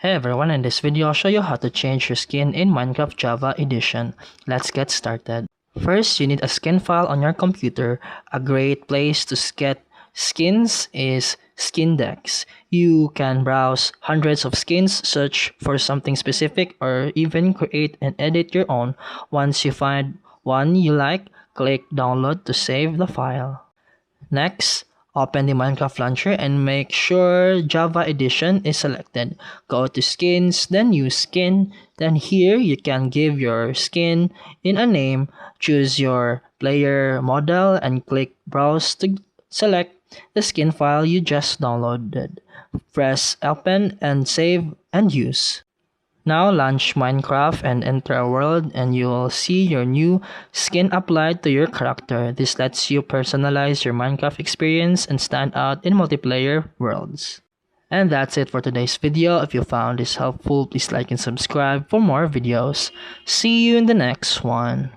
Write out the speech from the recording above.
Hey everyone, in this video I'll show you how to change your skin in Minecraft Java Edition. Let's get started. First, you need a skin file on your computer. A great place to get skins is Skindex. You can browse hundreds of skins, search for something specific, or even create and edit your own. Once you find one you like, click download to save the file. Next, open the Minecraft launcher and make sure Java Edition is selected. Go to skins, then use skin. Then here you can give your skin in a name. Choose your player model and click browse to select the skin file you just downloaded. Press open and save and use. Now launch Minecraft and enter a world and you will see your new skin applied to your character. This lets you personalize your Minecraft experience and stand out in multiplayer worlds. And that's it for today's video. If you found this helpful, please like and subscribe for more videos. See you in the next one.